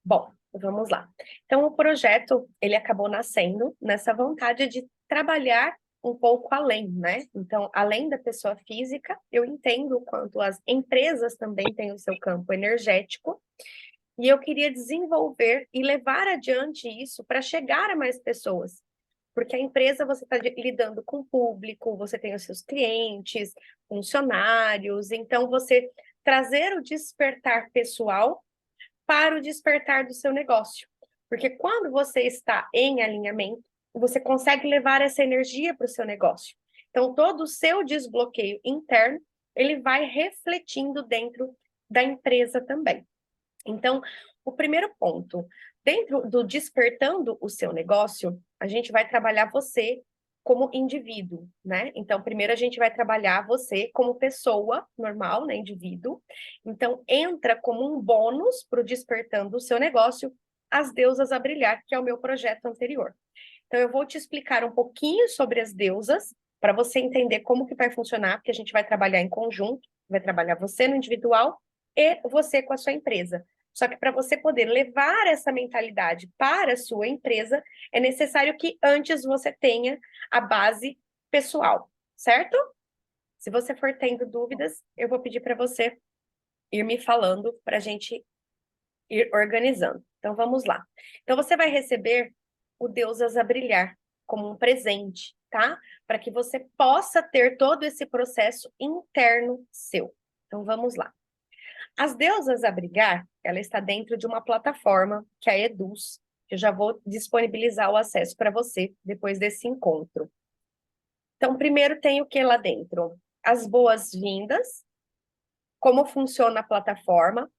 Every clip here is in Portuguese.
Bom, vamos lá. Então, o projeto, ele acabou nascendo nessa vontade de trabalhar um pouco além, né? Então, além da pessoa física, eu entendo o quanto as empresas também têm o seu campo energético, e eu queria desenvolver e levar adiante isso para chegar a mais pessoas. Porque a empresa, você está lidando com o público, você tem os seus clientes, funcionários, então você trazer o despertar pessoal para o despertar do seu negócio. Porque quando você está em alinhamento, você consegue levar essa energia para o seu negócio. Então, todo o seu desbloqueio interno, ele vai refletindo dentro da empresa também. Então, o primeiro ponto, dentro do despertando o seu negócio, a gente vai trabalhar você como indivíduo, né? Então, primeiro a gente vai trabalhar você como pessoa normal, né, indivíduo. Então, entra como um bônus para o despertando o seu negócio, as deusas a brilhar, que é o meu projeto anterior. Então, eu vou te explicar um pouquinho sobre as deusas, para você entender como que vai funcionar, porque a gente vai trabalhar em conjunto, vai trabalhar você no individual e você com a sua empresa. Só que para você poder levar essa mentalidade para a sua empresa, é necessário que antes você tenha a base pessoal, certo? Se você for tendo dúvidas, eu vou pedir para você ir me falando para a gente ir organizando. Então vamos lá. Então você vai receber o Deusas a Brilhar como um presente, tá? Para que você possa ter todo esse processo interno seu. Então vamos lá. As Deusas a Brilhar, ela está dentro de uma plataforma que é a Eduz, que eu já vou disponibilizar o acesso para você depois desse encontro. Então, primeiro tem o que lá dentro? As boas-vindas, como funciona a plataforma,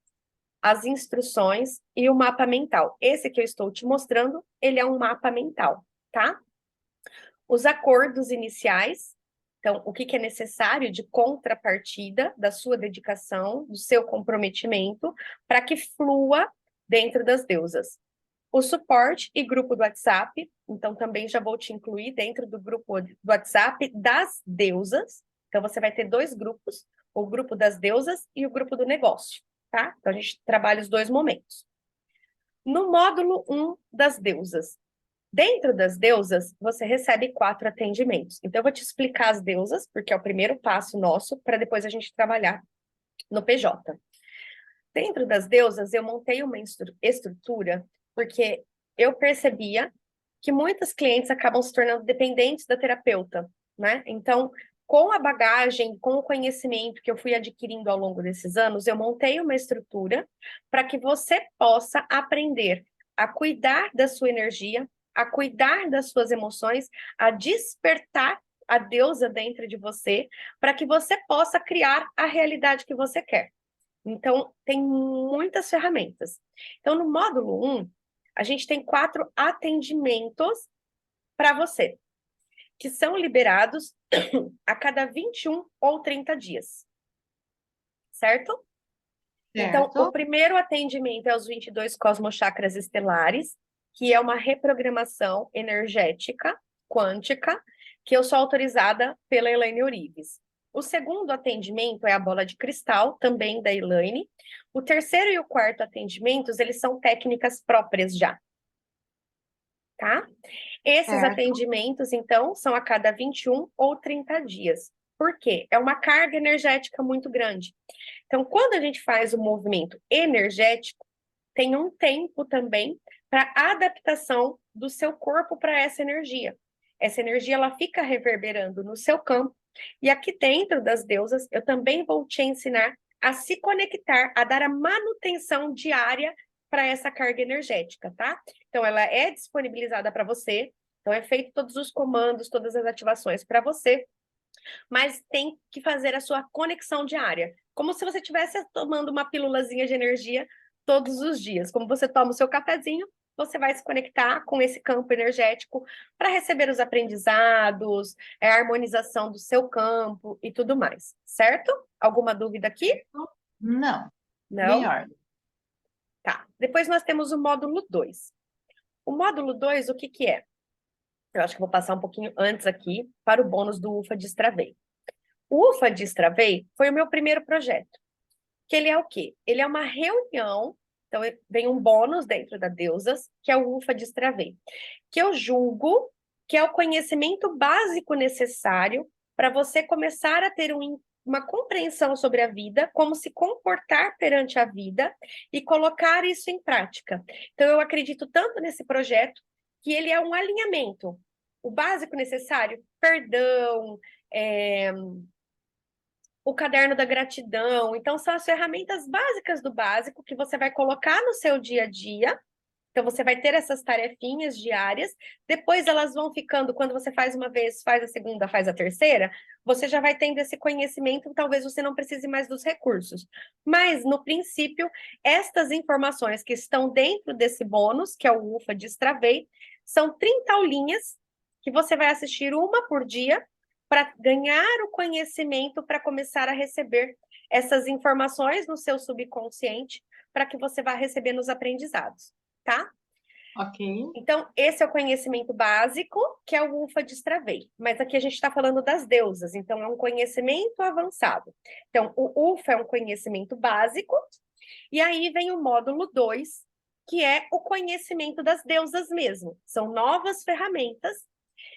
as instruções e o mapa mental. Esse que eu estou te mostrando, ele é um mapa mental, tá? Os acordos iniciais, então, o que é necessário de contrapartida da sua dedicação, do seu comprometimento, para que flua dentro das deusas. O suporte e grupo do WhatsApp, então também já vou te incluir dentro do grupo do WhatsApp das deusas. Então, você vai ter dois grupos, o grupo das deusas e o grupo do negócio, tá? Então, a gente trabalha os dois momentos. No módulo 1 das deusas, dentro das deusas, você recebe 4 atendimentos. Então, eu vou te explicar as deusas, porque é o primeiro passo nosso, para depois a gente trabalhar no PJ. Dentro das deusas, eu montei uma estrutura, porque eu percebia que muitas clientes acabam se tornando dependentes da terapeuta, né? Então, com a bagagem, com o conhecimento que eu fui adquirindo ao longo desses anos, eu montei uma estrutura para que você possa aprender a cuidar da sua energia, a cuidar das suas emoções, a despertar a deusa dentro de você, para que você possa criar a realidade que você quer. Então, tem muitas ferramentas. Então, no módulo 1, a gente tem 4 atendimentos para você, que são liberados a cada 21 ou 30 dias, certo? Então, o Certo? primeiro atendimento é os 22 cosmochakras estelares, que é uma reprogramação energética, quântica, que eu sou autorizada pela Elaine Orives. O segundo atendimento é a bola de cristal, também da Elaine. O terceiro e o quarto atendimentos, eles são técnicas próprias já, tá? Esses Certo. atendimentos, então, são a cada 21 ou 30 dias. Por quê? É uma carga energética muito grande. Então, quando a gente faz o movimento energético, tem um tempo também para adaptação do seu corpo para essa energia. Essa energia ela fica reverberando no seu campo. E aqui dentro das deusas, eu também vou te ensinar a se conectar, a dar a manutenção diária para essa carga energética, tá? Então, ela é disponibilizada para você. Então, é feito todos os comandos, todas as ativações para você, mas tem que fazer a sua conexão diária, como se você estivesse tomando uma pílulazinha de energia todos os dias. Como você toma o seu cafezinho, você vai se conectar com esse campo energético para receber os aprendizados, a harmonização do seu campo e tudo mais, certo? Alguma dúvida aqui? Não, tudo em Não? ordem. Tá. Depois nós temos o módulo 2. O módulo 2, o que que é? Eu acho que vou passar um pouquinho antes aqui para o bônus do UFA Destravei. O UFA Destravei foi o meu primeiro projeto. Que ele é o quê? Ele é uma reunião Então, vem um bônus dentro da Deusas, que é o UFA Destravei, que eu julgo que é o conhecimento básico necessário para você começar a ter uma compreensão sobre a vida, como se comportar perante a vida e colocar isso em prática. Então, eu acredito tanto nesse projeto que ele é um alinhamento. O básico necessário, perdão, é, o caderno da gratidão. Então, são as ferramentas básicas do básico que você vai colocar no seu dia a dia. Então, você vai ter essas tarefinhas diárias, depois elas vão ficando, quando você faz uma vez, faz a segunda, faz a terceira, você já vai tendo esse conhecimento, talvez você não precise mais dos recursos. Mas, no princípio, estas informações que estão dentro desse bônus, que é o UFA Destravei, são 30 aulinhas que você vai assistir uma por dia para ganhar o conhecimento, para começar a receber essas informações no seu subconsciente, para que você vá recebendo os aprendizados. Tá? Ok. Então, esse é o conhecimento básico, que é o UFA Destravei. Mas aqui a gente está falando das deusas, então é um conhecimento avançado. Então, o UFA é um conhecimento básico, e aí vem o módulo 2, que é o conhecimento das deusas mesmo. São novas ferramentas.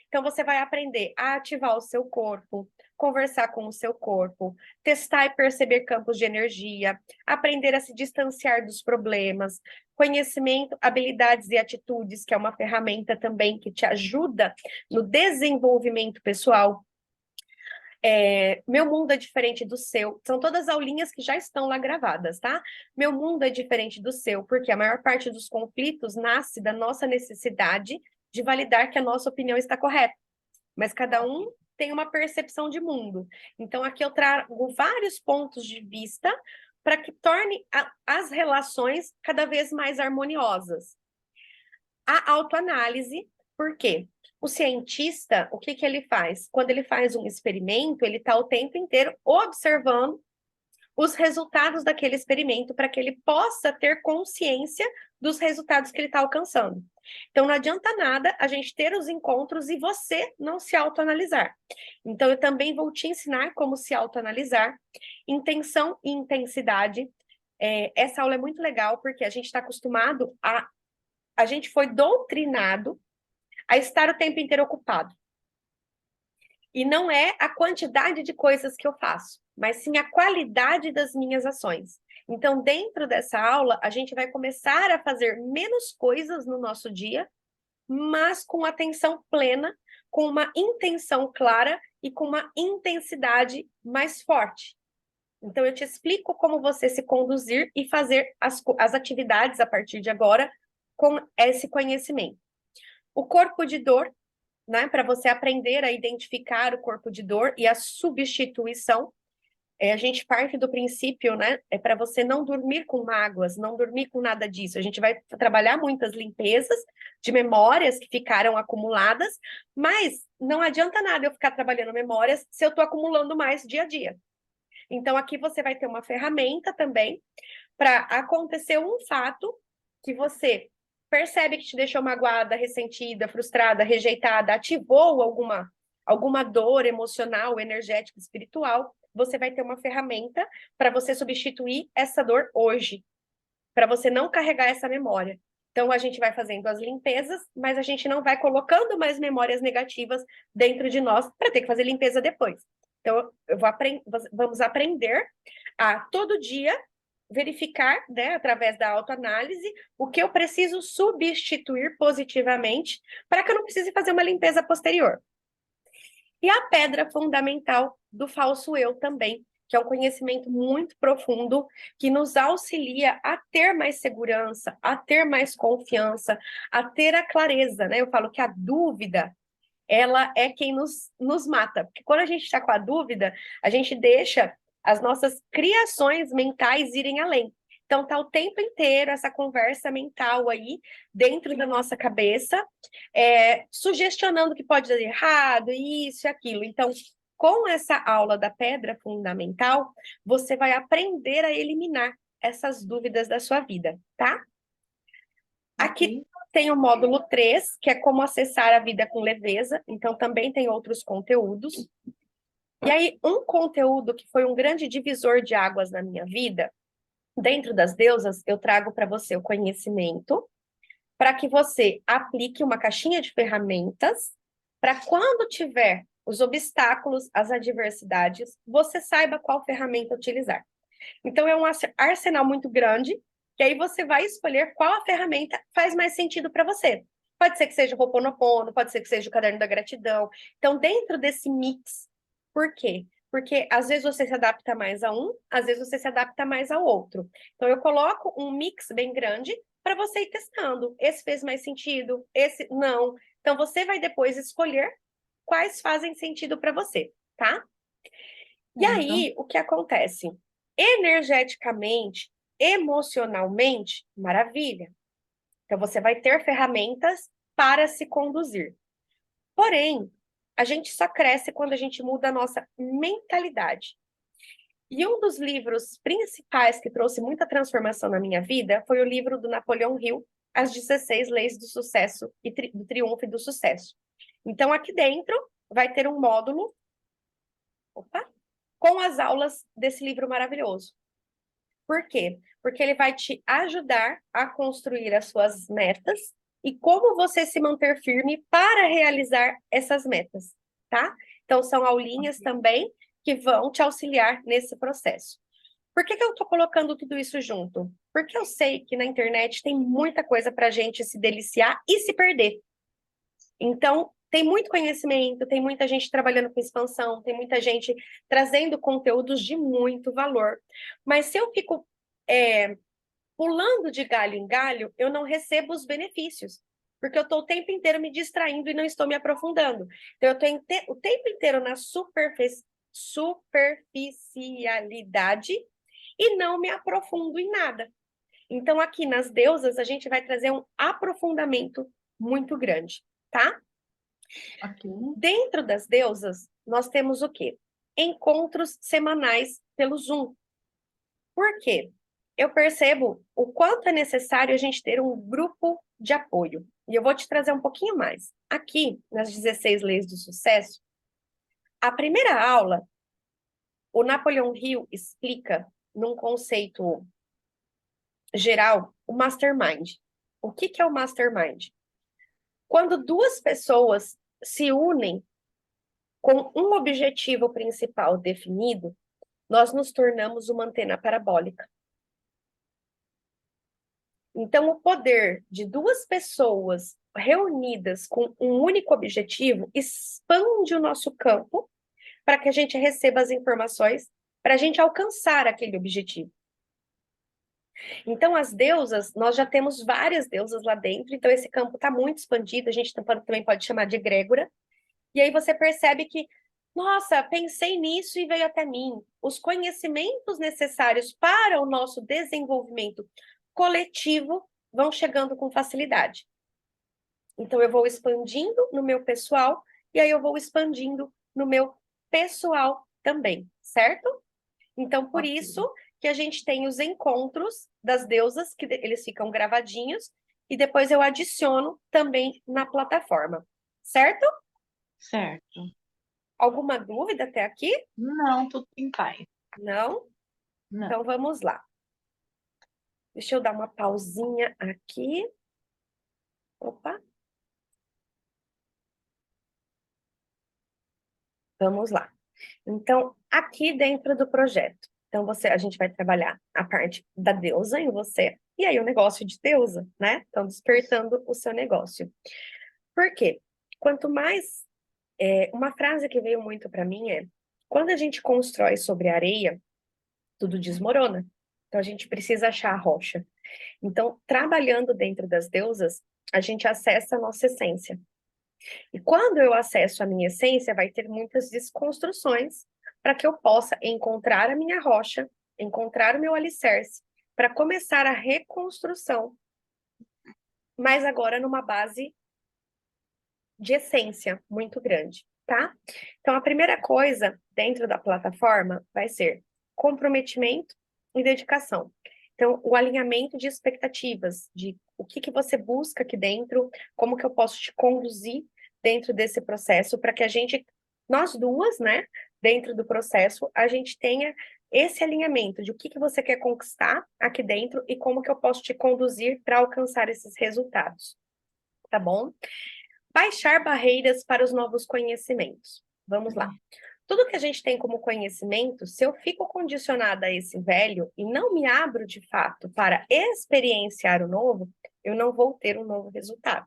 Então, você vai aprender a ativar o seu corpo, conversar com o seu corpo, testar e perceber campos de energia, aprender a se distanciar dos problemas, conhecimento, habilidades e atitudes, que é uma ferramenta também que te ajuda no desenvolvimento pessoal. Meu mundo é diferente do seu. São todas aulinhas que já estão lá gravadas, tá? Meu mundo é diferente do seu, porque a maior parte dos conflitos nasce da nossa necessidade de validar que a nossa opinião está correta. Mas cada um tem uma percepção de mundo. Então, aqui eu trago vários pontos de vista para que torne as relações cada vez mais harmoniosas. A autoanálise, por quê? O cientista, o que ele faz? Quando ele faz um experimento, ele está o tempo inteiro observando os resultados daquele experimento para que ele possa ter consciência dos resultados que ele está alcançando. Então, não adianta nada a gente ter os encontros e você não se autoanalisar. Então, eu também vou te ensinar como se autoanalisar, intenção e intensidade. Essa aula é muito legal porque a gente está acostumado a gente foi doutrinado a estar o tempo inteiro ocupado. E não é a quantidade de coisas que eu faço, mas sim a qualidade das minhas ações. Então, dentro dessa aula, a gente vai começar a fazer menos coisas no nosso dia, mas com atenção plena, com uma intenção clara e com uma intensidade mais forte. Então, eu te explico como você se conduzir e fazer as atividades a partir de agora com esse conhecimento. O corpo de dor, né, para você aprender a identificar o corpo de dor e a substituição. A gente parte do princípio, né, para você não dormir com mágoas, não dormir com nada disso. A gente vai trabalhar muitas limpezas de memórias que ficaram acumuladas, mas não adianta nada eu ficar trabalhando memórias se eu estou acumulando mais dia a dia. Então, aqui você vai ter uma ferramenta também para acontecer um fato que você percebe que te deixou magoada, ressentida, frustrada, rejeitada, ativou alguma dor emocional, energética, espiritual, você vai ter uma ferramenta para você substituir essa dor hoje, para você não carregar essa memória. Então, a gente vai fazendo as limpezas, mas a gente não vai colocando mais memórias negativas dentro de nós para ter que fazer limpeza depois. Então, vamos aprender a todo dia verificar, né, através da autoanálise, o que eu preciso substituir positivamente para que eu não precise fazer uma limpeza posterior. E a pedra fundamental do falso eu também, que é um conhecimento muito profundo, que nos auxilia a ter mais segurança, a ter mais confiança, a ter a clareza, né? Eu falo que a dúvida, ela é quem nos mata. Porque quando a gente está com a dúvida, a gente deixa as nossas criações mentais irem além. Então, tá o tempo inteiro essa conversa mental aí dentro da nossa cabeça, sugestionando que pode dar errado, isso e aquilo. Então, com essa aula da pedra fundamental, você vai aprender a eliminar essas dúvidas da sua vida, tá? Aqui tem o módulo 3, que é como acessar a vida com leveza, então também tem outros conteúdos. E aí, um conteúdo que foi um grande divisor de águas na minha vida Dentro das deusas, eu trago para você o conhecimento, para que você aplique uma caixinha de ferramentas, para quando tiver os obstáculos, as adversidades, você saiba qual ferramenta utilizar. Então, é um arsenal muito grande, que aí você vai escolher qual a ferramenta faz mais sentido para você. Pode ser que seja o Ho'oponopono, pode ser que seja o Caderno da Gratidão. Então, dentro desse mix, por quê? Porque às vezes você se adapta mais a um, às vezes você se adapta mais ao outro. Então, eu coloco um mix bem grande para você ir testando. Esse fez mais sentido, esse não. Então, você vai depois escolher quais fazem sentido para você, tá? E Certo. aí, o que acontece? Energeticamente, emocionalmente, maravilha. Então, você vai ter ferramentas para se conduzir. Porém, a gente só cresce quando a gente muda a nossa mentalidade. E um dos livros principais que trouxe muita transformação na minha vida foi o livro do Napoleão Hill, As 16 Leis do Sucesso e do Triunfo e do Sucesso. Então, aqui dentro vai ter um módulo, opa, com as aulas desse livro maravilhoso. Por quê? Porque ele vai te ajudar a construir as suas metas e como você se manter firme para realizar essas metas, tá? Então, são aulinhas também que vão te auxiliar nesse processo. Por que que eu estou colocando tudo isso junto? Porque eu sei que na internet tem muita coisa para a gente se deliciar e se perder. Então, tem muito conhecimento, tem muita gente trabalhando com expansão, tem muita gente trazendo conteúdos de muito valor. Mas se eu fico pulando de galho em galho, eu não recebo os benefícios. Porque eu estou o tempo inteiro me distraindo e não estou me aprofundando. Então, eu estou o tempo inteiro na superficialidade e não me aprofundo em nada. Então, aqui nas deusas, a gente vai trazer um aprofundamento muito grande, tá? Ok. Dentro das deusas, nós temos o quê? Encontros semanais pelo Zoom. Por quê? Eu percebo o quanto é necessário a gente ter um grupo de apoio. E eu vou te trazer um pouquinho mais. Aqui, nas 16 Leis do Sucesso, a primeira aula, o Napoleão Hill explica, num conceito geral, o mastermind. O que que é o mastermind? Quando duas pessoas se unem com um objetivo principal definido, nós nos tornamos uma antena parabólica. Então, o poder de duas pessoas reunidas com um único objetivo expande o nosso campo para que a gente receba as informações para a gente alcançar aquele objetivo. Então, as deusas, nós já temos várias deusas lá dentro, então esse campo está muito expandido, a gente também pode chamar de egrégora, e aí você percebe que, nossa, pensei nisso e veio até mim. Os conhecimentos necessários para o nosso desenvolvimento coletivo vão chegando com facilidade. Então, eu vou expandindo no meu pessoal, e aí eu vou expandindo no meu pessoal também, certo? Então, por isso que a gente tem os encontros das deusas, que eles ficam gravadinhos, e depois eu adiciono também na plataforma, certo? Certo. Alguma dúvida até aqui? Não, tudo em paz. Não? Não. Então vamos lá. Deixa eu dar uma pausinha aqui. Opa. Vamos lá. Então, aqui dentro do projeto. Então, a gente vai trabalhar a parte da deusa em você, e aí o negócio de deusa, né? Então, despertando o seu negócio. Por quê? Quanto mais. Uma frase que veio muito para mim é: quando a gente constrói sobre areia, tudo desmorona. Então, a gente precisa achar a rocha. Então, trabalhando dentro das deusas, a gente acessa a nossa essência. E quando eu acesso a minha essência, vai ter muitas desconstruções para que eu possa encontrar a minha rocha, encontrar o meu alicerce, para começar a reconstrução, mas agora numa base de essência muito grande, tá? Então, a primeira coisa dentro da plataforma vai ser comprometimento e dedicação. Então, o alinhamento de expectativas, de o que que você busca aqui dentro, como que eu posso te conduzir dentro desse processo, para que nós duas, né, dentro do processo, a gente tenha esse alinhamento de o que você quer conquistar aqui dentro e como que eu posso te conduzir para alcançar esses resultados, tá bom? Baixar barreiras para os novos conhecimentos. Vamos lá. Tudo que a gente tem como conhecimento, se eu fico condicionada a esse velho e não me abro de fato para experienciar o novo, eu não vou ter um novo resultado.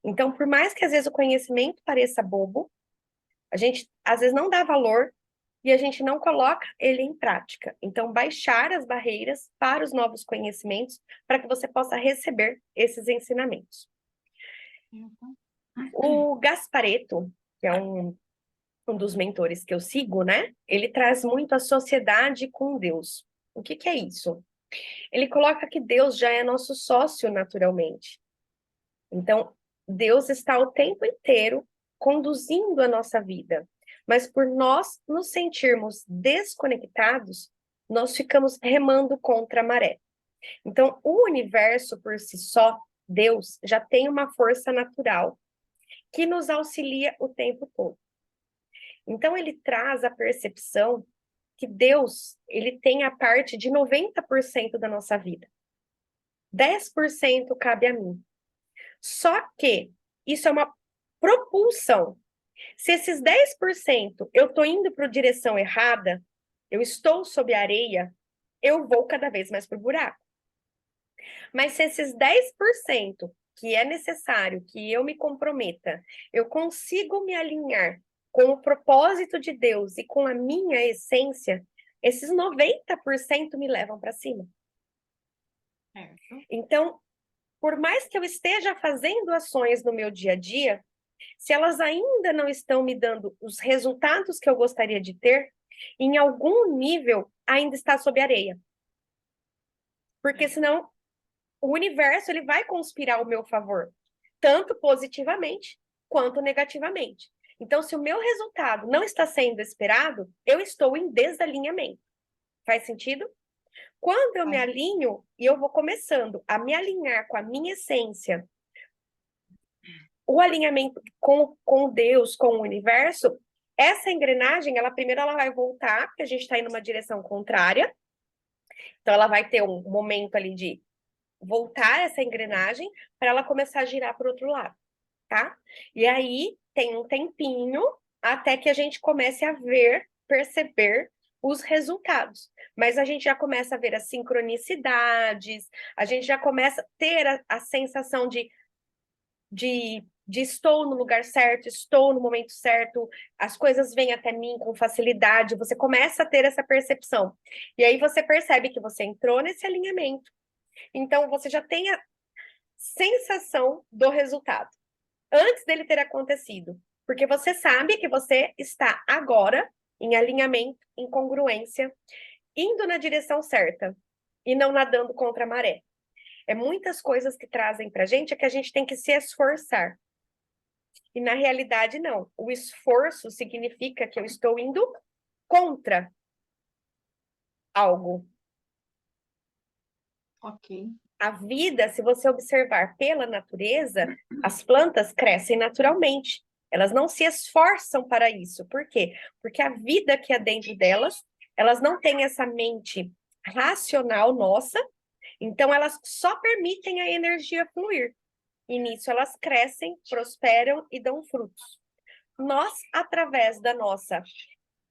Então, por mais que às vezes o conhecimento pareça bobo, a gente às vezes não dá valor e a gente não coloca ele em prática. Então, baixar as barreiras para os novos conhecimentos para que você possa receber esses ensinamentos. O Gasparetto, que é um dos mentores que eu sigo, né? Ele traz muito a sociedade com Deus. O que que é isso? Ele coloca que Deus já é nosso sócio naturalmente. Então, Deus está o tempo inteiro conduzindo a nossa vida. Mas por nós nos sentirmos desconectados, nós ficamos remando contra a maré. Então, o universo por si só, Deus, já tem uma força natural que nos auxilia o tempo todo. Então, ele traz a percepção que Deus, ele tem a parte de 90% da nossa vida. 10% cabe a mim. Só que isso é uma propulsão. Se esses 10% eu estou indo para a direção errada, eu estou sob a areia, eu vou cada vez mais para o buraco. Mas se esses 10% que é necessário que eu me comprometa, eu consigo me alinhar com o propósito de Deus e com a minha essência, esses 90% me levam para cima. Certo. Então, por mais que eu esteja fazendo ações no meu dia a dia, se elas ainda não estão me dando os resultados que eu gostaria de ter, em algum nível ainda está sob areia. Porque senão o universo ele vai conspirar ao meu favor, tanto positivamente quanto negativamente. Então, se o meu resultado não está sendo esperado, eu estou em desalinhamento. Faz sentido? Quando eu me alinho e eu vou começando a me alinhar com a minha essência, o alinhamento com Deus, com o universo, essa engrenagem, ela primeiro ela vai voltar, porque a gente está indo numa direção contrária. Então, ela vai ter um momento ali de voltar essa engrenagem para ela começar a girar para o outro lado, tá? E aí tem um tempinho até que a gente comece a ver, perceber os resultados. Mas a gente já começa a ver as sincronicidades, a gente já começa a ter a sensação de estou no lugar certo, estou no momento certo, as coisas vêm até mim com facilidade, você começa a ter essa percepção. E aí você percebe que você entrou nesse alinhamento. Então você já tem a sensação do resultado antes dele ter acontecido, porque você sabe que você está agora em alinhamento, em congruência, indo na direção certa e não nadando contra a maré. É muitas coisas que trazem pra gente é que a gente tem que se esforçar. E na realidade, não. O esforço significa que eu estou indo contra algo. Ok. A vida, se você observar pela natureza, as plantas crescem naturalmente. Elas não se esforçam para isso. Por quê? Porque a vida que é dentro delas, elas não têm essa mente racional nossa, então elas só permitem a energia fluir. E nisso elas crescem, prosperam e dão frutos. Nós, através da nossa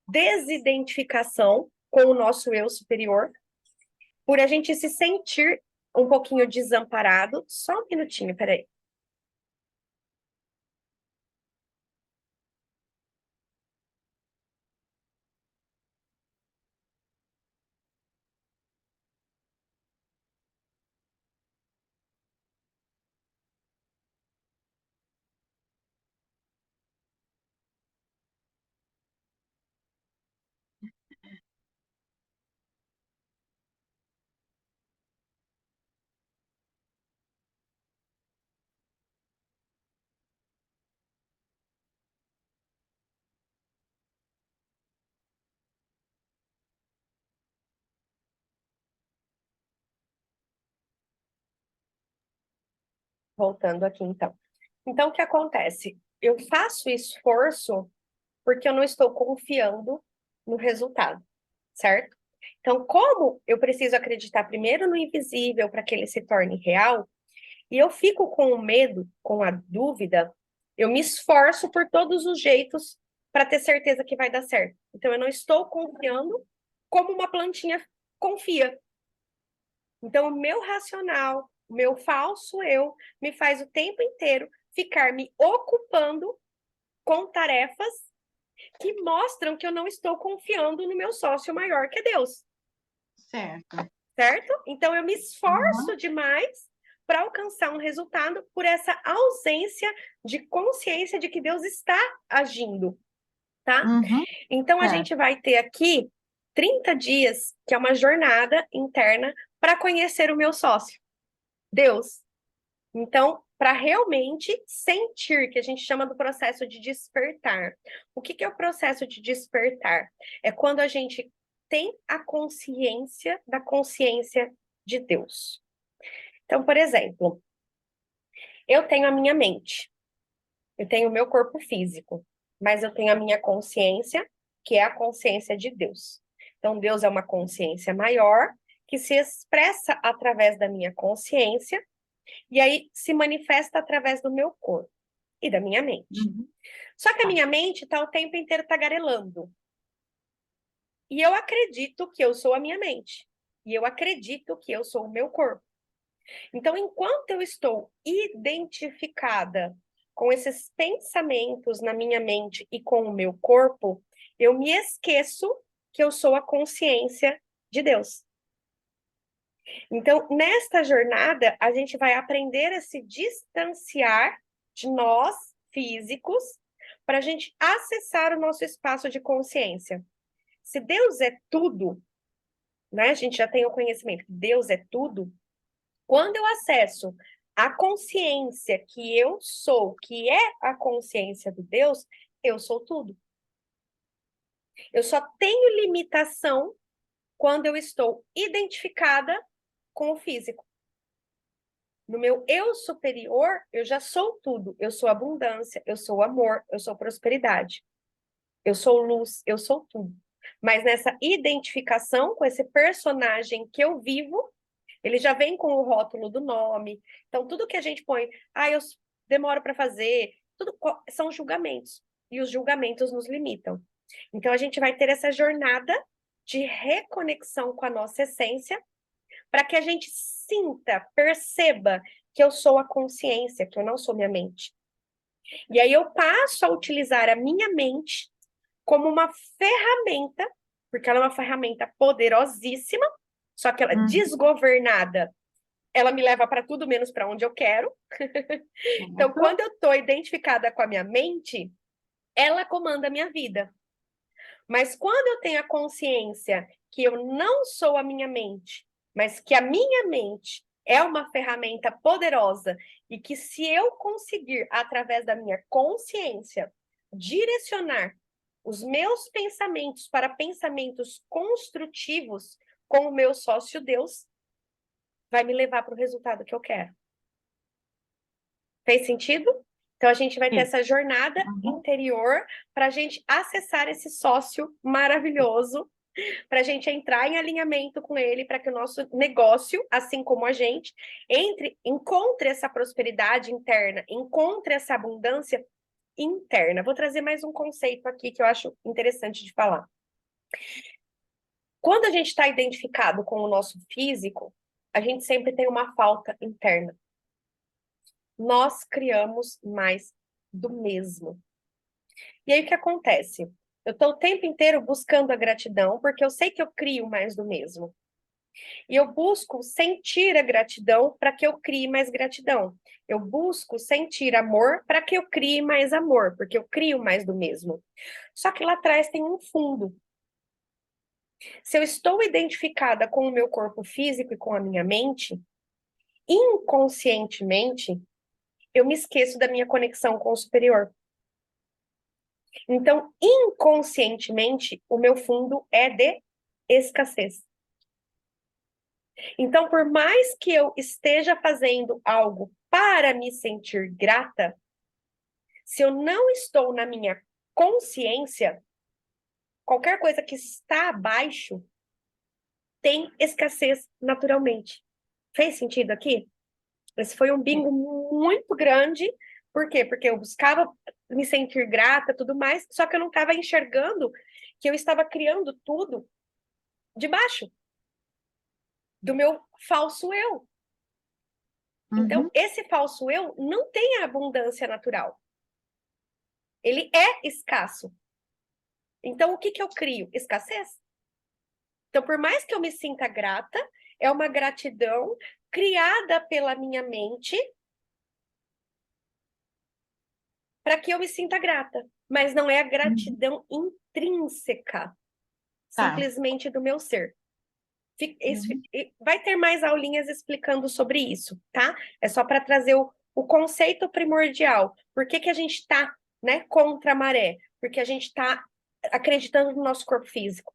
desidentificação com o nosso eu superior, por a gente se sentir um pouquinho desamparado. Só um minutinho, peraí. Voltando aqui, então. Então, o que acontece? Eu faço esforço porque eu não estou confiando no resultado, certo? Então, como eu preciso acreditar primeiro no invisível para que ele se torne real, e eu fico com o medo, com a dúvida, eu me esforço por todos os jeitos para ter certeza que vai dar certo. Então, eu não estou confiando como uma plantinha confia. Então, o meu racional, o meu falso eu, me faz o tempo inteiro ficar me ocupando com tarefas que mostram que eu não estou confiando no meu sócio maior, que é Deus. Certo. Certo? Então, eu me esforço Uhum. demais para alcançar um resultado por essa ausência de consciência de que Deus está agindo, tá? Uhum. Então, a Certo. gente vai ter aqui 30 dias, que é uma jornada interna para conhecer o meu sócio, Deus. Então, para realmente sentir, que a gente chama do processo de despertar. O que é o processo de despertar? É quando a gente tem a consciência da consciência de Deus. Então, por exemplo, eu tenho a minha mente, eu tenho o meu corpo físico, mas eu tenho a minha consciência, que é a consciência de Deus. Então, Deus é uma consciência maior que se expressa através da minha consciência e aí se manifesta através do meu corpo e da minha mente. Uhum. Só que a Tá. minha mente está o tempo inteiro tagarelando. E eu acredito que eu sou a minha mente. E eu acredito que eu sou o meu corpo. Então, enquanto eu estou identificada com esses pensamentos na minha mente e com o meu corpo, eu me esqueço que eu sou a consciência de Deus. Então, nesta jornada, a gente vai aprender a se distanciar de nós, físicos, para a gente acessar o nosso espaço de consciência. Se Deus é tudo, né? A gente já tem o conhecimento que Deus é tudo. Quando eu acesso a consciência que eu sou, que é a consciência de Deus, eu sou tudo. Eu só tenho limitação quando eu estou identificada com o físico. No meu eu superior, eu já sou tudo. Eu sou abundância, eu sou amor, eu sou prosperidade. Eu sou luz, eu sou tudo. Mas nessa identificação com esse personagem que eu vivo, ele já vem com o rótulo do nome. Então, tudo que a gente põe, eu demoro para fazer, tudo são julgamentos. E os julgamentos nos limitam. Então, a gente vai ter essa jornada de reconexão com a nossa essência, para que a gente sinta, perceba que eu sou a consciência, que eu não sou minha mente. E aí eu passo a utilizar a minha mente como uma ferramenta, porque ela é uma ferramenta poderosíssima, só que ela Uhum. desgovernada, ela me leva para tudo menos para onde eu quero. Então, Certo. quando eu estou identificada com a minha mente, ela comanda a minha vida. Mas quando eu tenho a consciência que eu não sou a minha mente, mas que a minha mente é uma ferramenta poderosa e que se eu conseguir, através da minha consciência, direcionar os meus pensamentos para pensamentos construtivos com o meu sócio Deus, vai me levar para o resultado que eu quero. Fez sentido? Então, a gente vai ter Sim. essa jornada Uhum. interior para a gente acessar esse sócio maravilhoso, para a gente entrar em alinhamento com ele, para que o nosso negócio, assim como a gente, encontre essa prosperidade interna, encontre essa abundância interna. Vou trazer mais um conceito aqui que eu acho interessante de falar. Quando a gente está identificado com o nosso físico, a gente sempre tem uma falta interna. Nós criamos mais do mesmo. E aí o que acontece? Eu estou o tempo inteiro buscando a gratidão, porque eu sei que eu crio mais do mesmo. E eu busco sentir a gratidão para que eu crie mais gratidão. Eu busco sentir amor para que eu crie mais amor, porque eu crio mais do mesmo. Só que lá atrás tem um fundo. Se eu estou identificada com o meu corpo físico e com a minha mente, inconscientemente, eu me esqueço da minha conexão com o superior. Então, inconscientemente, o meu fundo é de escassez. Então, por mais que eu esteja fazendo algo para me sentir grata, se eu não estou na minha consciência, qualquer coisa que está abaixo tem escassez naturalmente. Fez sentido aqui? Esse foi um bingo muito grande. Por quê? Porque eu buscava me sentir grata, tudo mais, só que eu não estava enxergando que eu estava criando tudo debaixo do meu falso eu. Então, Uhum. esse falso eu não tem a abundância natural. Ele é escasso. Então, o que que eu crio? Escassez. Então, por mais que eu me sinta grata, é uma gratidão criada pela minha mente para que eu me sinta grata. Mas não é a gratidão intrínseca, Tá. simplesmente do meu ser. Uhum. Vai ter mais aulinhas explicando sobre isso, tá? É só para trazer o conceito primordial. Por que que a gente está, né, contra a maré? Porque a gente está acreditando no nosso corpo físico.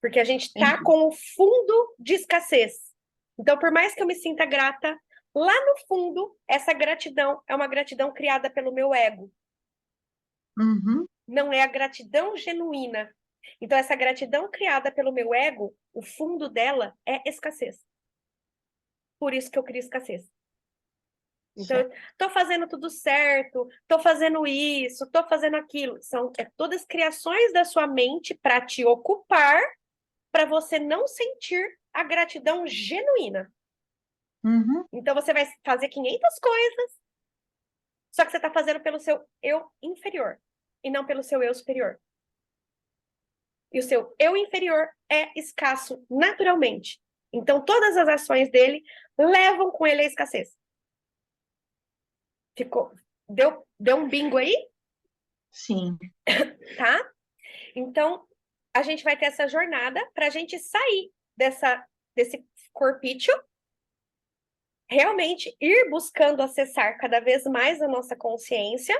Porque a gente está com o fundo de escassez. Então, por mais que eu me sinta grata, lá no fundo, essa gratidão é uma gratidão criada pelo meu ego. Uhum. Não é a gratidão genuína. Então, essa gratidão criada pelo meu ego, o fundo dela é escassez. Por isso que eu crio escassez. Então, eu tô fazendo tudo certo, tô fazendo isso, tô fazendo aquilo. São todas criações da sua mente para te ocupar, para você não sentir a gratidão genuína. Uhum. Então, você vai fazer 500 coisas, só que você está fazendo pelo seu eu inferior e não pelo seu eu superior. E o seu eu inferior é escasso naturalmente. Então, todas as ações dele levam com ele a escassez. Ficou? Deu um bingo aí? Sim. Tá? Então, a gente vai ter essa jornada para a gente sair desse corpício, realmente ir buscando acessar cada vez mais a nossa consciência,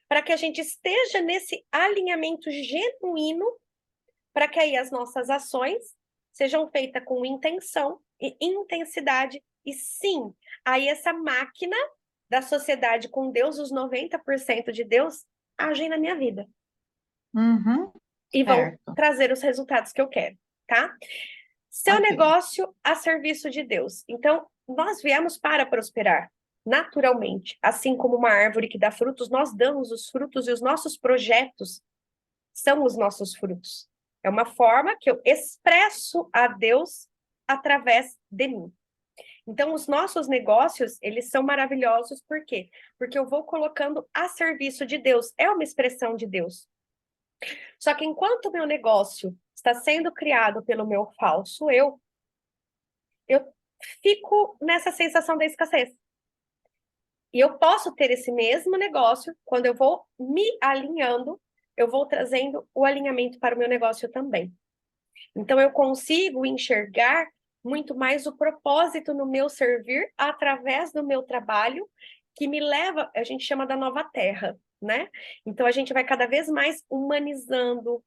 para que a gente esteja nesse alinhamento genuíno, para que aí as nossas ações sejam feitas com intenção e intensidade. E sim, aí essa máquina da sociedade com Deus, os 90% de Deus, agem na minha vida. Uhum. E vão Certo. trazer os resultados que eu quero, tá? Seu Ok. negócio a serviço de Deus. Então, nós viemos para prosperar naturalmente. Assim como uma árvore que dá frutos, nós damos os frutos e os nossos projetos são os nossos frutos. É uma forma que eu expresso a Deus através de mim. Então, os nossos negócios, eles são maravilhosos, por quê? Porque eu vou colocando a serviço de Deus, é uma expressão de Deus. Só que enquanto o meu negócio está sendo criado pelo meu falso eu fico nessa sensação da escassez. E eu posso ter esse mesmo negócio, quando eu vou me alinhando, eu vou trazendo o alinhamento para o meu negócio também. Então, eu consigo enxergar muito mais o propósito no meu servir através do meu trabalho, que me leva, a gente chama da nova terra, né? Então, a gente vai cada vez mais humanizando,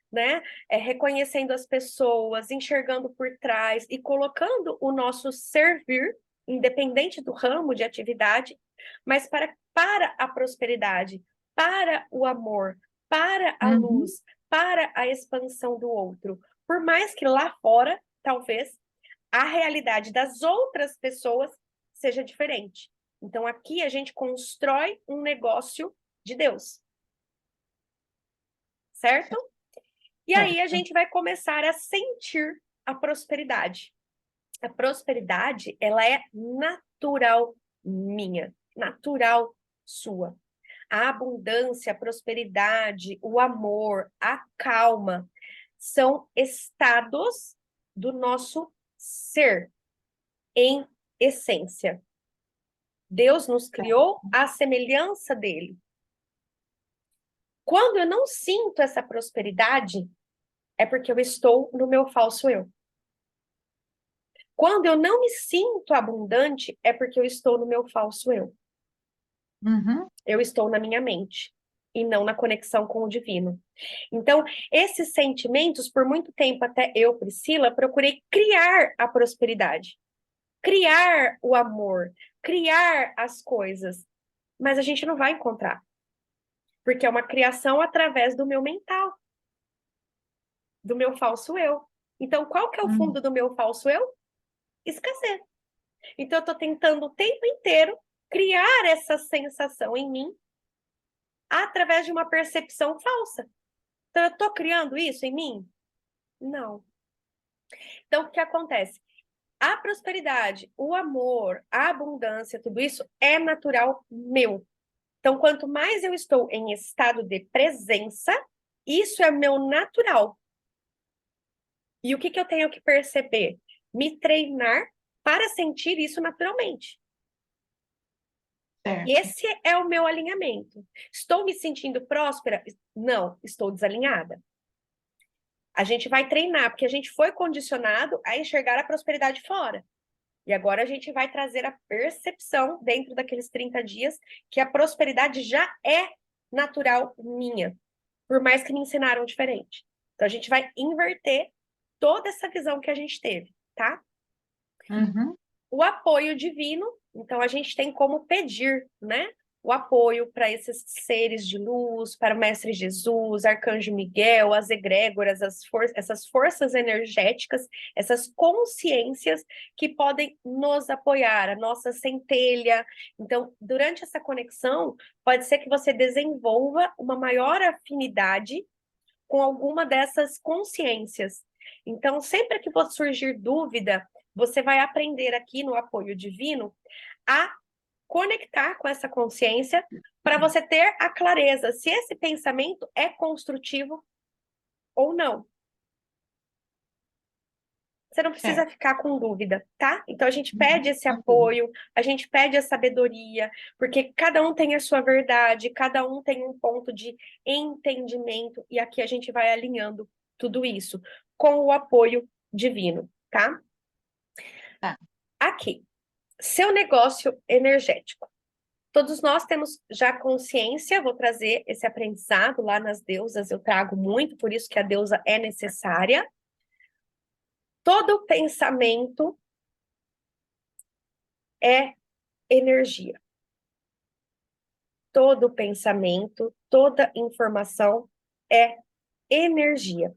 né? Reconhecendo as pessoas, enxergando por trás e colocando o nosso servir, independente do ramo de atividade, mas para a prosperidade, para o amor, para a Uhum. luz, para a expansão do outro. Por mais que lá fora, talvez, a realidade das outras pessoas seja diferente. Então, aqui a gente constrói um negócio de Deus. Certo? E aí a Certo. gente vai começar a sentir a prosperidade. A prosperidade, ela é natural minha, natural sua. A abundância, a prosperidade, o amor, a calma, são estados do nosso ser, em essência. Deus nos criou à semelhança dele. Quando eu não sinto essa prosperidade, é porque eu estou no meu falso eu. Quando eu não me sinto abundante, é porque eu estou no meu falso eu. Uhum. Eu estou na minha mente e não na conexão com o divino. Então, esses sentimentos, por muito tempo, até eu, Priscila, procurei criar a prosperidade, criar o amor, criar as coisas. Mas a gente não vai encontrar, porque é uma criação através do meu mental, do meu falso eu. Então, qual que é o fundo do meu falso eu? Escassez. Então, eu estou tentando o tempo inteiro criar essa sensação em mim através de uma percepção falsa. Então, eu estou criando isso em mim? Não. Então, o que acontece? A prosperidade, o amor, a abundância, tudo isso é natural meu. Então, quanto mais eu estou em estado de presença, isso é meu natural. E o que eu tenho que perceber? Me treinar para sentir isso naturalmente. Certo. E esse é o meu alinhamento. Estou me sentindo próspera? Não, estou desalinhada. A gente vai treinar, porque a gente foi condicionado a enxergar a prosperidade fora. E agora a gente vai trazer a percepção dentro daqueles 30 dias que a prosperidade já é natural minha, por mais que me ensinaram diferente. Então a gente vai inverter toda essa visão que a gente teve, tá? Uhum. O apoio divino, então a gente tem como pedir, né? O apoio para esses seres de luz, para o Mestre Jesus, Arcanjo Miguel, as egrégoras, essas forças energéticas, essas consciências que podem nos apoiar, a nossa centelha. Então, durante essa conexão, pode ser que você desenvolva uma maior afinidade com alguma dessas consciências. Então, sempre que for surgir dúvida, você vai aprender aqui no apoio divino a conectar com essa consciência para você ter a clareza se esse pensamento é construtivo ou não. Você não precisa Certo. ficar com dúvida, tá? Então a gente pede Uhum. esse Ok. apoio, a gente pede a sabedoria, porque cada um tem a sua verdade, cada um tem um ponto de entendimento, e aqui a gente vai alinhando tudo isso com o apoio divino, tá? Tá. Aqui, seu negócio energético. Todos nós temos já consciência, vou trazer esse aprendizado lá nas deusas, eu trago muito, por isso que a deusa é necessária. Todo pensamento é energia. Todo pensamento, toda informação é energia.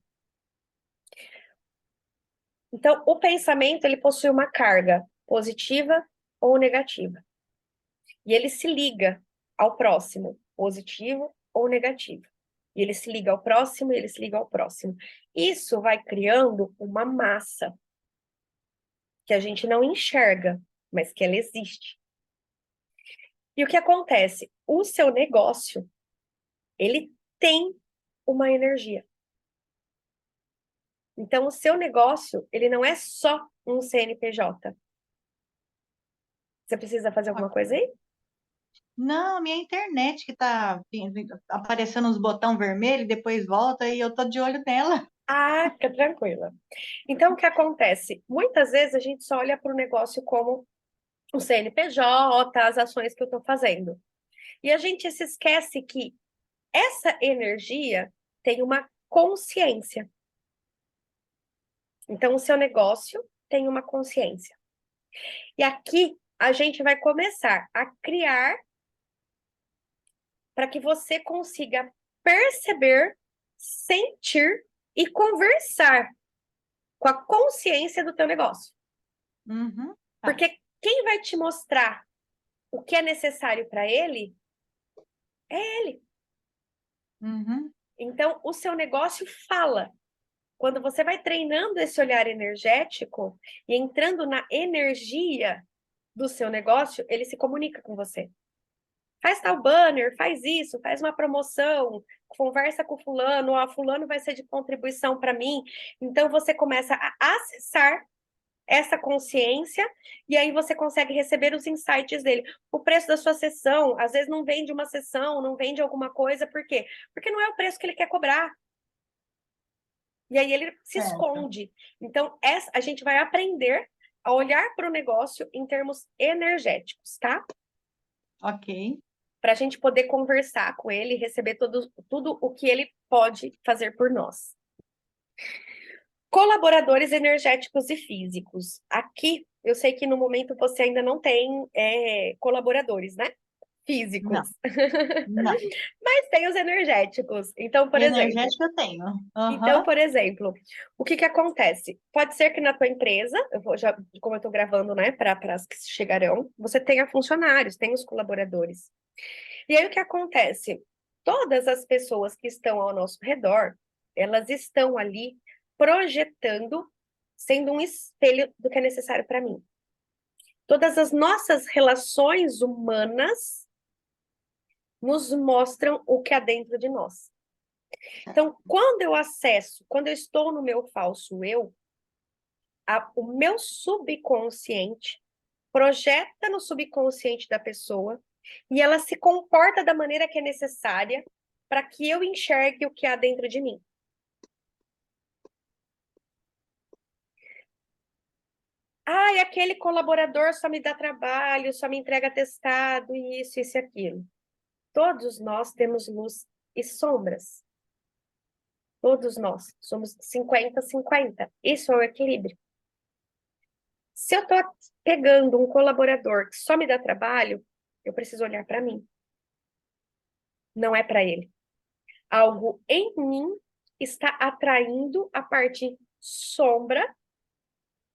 Então, o pensamento, ele possui uma carga positiva ou negativa. E ele se liga ao próximo, positivo ou negativo. E ele se liga ao próximo, e ele se liga ao próximo. Isso vai criando uma massa que a gente não enxerga, mas que ela existe. E o que acontece? O seu negócio, ele tem uma energia. Então, o seu negócio, ele não é só um CNPJ. Você precisa fazer alguma coisa aí? Não, minha internet que tá aparecendo uns botão vermelho, e depois volta e eu tô de olho nela. Ah, fica tranquila. Então, o que acontece? Muitas vezes a gente só olha para o negócio como o CNPJ, as ações que eu estou fazendo. E a gente se esquece que essa energia tem uma consciência. Então, o seu negócio tem uma consciência. E aqui a gente vai começar a criar para que você consiga perceber, sentir e conversar com a consciência do teu negócio. Uhum. Tá. Porque quem vai te mostrar o que é necessário para ele é ele. Uhum. Então, o seu negócio fala. Quando você vai treinando esse olhar energético e entrando na energia do seu negócio, ele se comunica com você. Faz tal banner, faz isso, faz uma promoção, conversa com fulano, ó, fulano vai ser de contribuição para mim. Então você começa a acessar essa consciência e aí você consegue receber os insights dele. O preço da sua sessão, às vezes não vende uma sessão, não vende alguma coisa, por quê? Porque não é o preço que ele quer cobrar. E aí ele se Certo. esconde. Então, a gente vai aprender a olhar para o negócio em termos energéticos, tá? Ok. Para a gente poder conversar com ele e receber tudo o que ele pode fazer por nós. Colaboradores energéticos e físicos. Aqui, eu sei que no momento você ainda não tem colaboradores, né? físicos. Não. Mas tem os energéticos. Então, por exemplo, Energética eu tenho. então, Aham. por exemplo, o que que acontece? Pode ser que na tua empresa, eu vou já, como eu estou gravando, né, para as que chegarão, você tenha funcionários, tenha os colaboradores. E aí o que acontece? Todas as pessoas que estão ao nosso redor, elas estão ali projetando, sendo um espelho do que é necessário para mim. Todas as nossas relações humanas nos mostram o que há dentro de nós. Então, quando eu estou no meu falso eu, o meu subconsciente projeta no subconsciente da pessoa e ela se comporta da maneira que é necessária para que eu enxergue o que há dentro de mim. Ah, aquele colaborador só me dá trabalho, só me entrega atestado, isso e aquilo. Todos nós temos luz e sombras. Todos nós somos 50-50. Isso é o equilíbrio. Se eu estou pegando um colaborador que só me dá trabalho, eu preciso olhar para mim. Não é para ele. Algo em mim está atraindo a parte sombra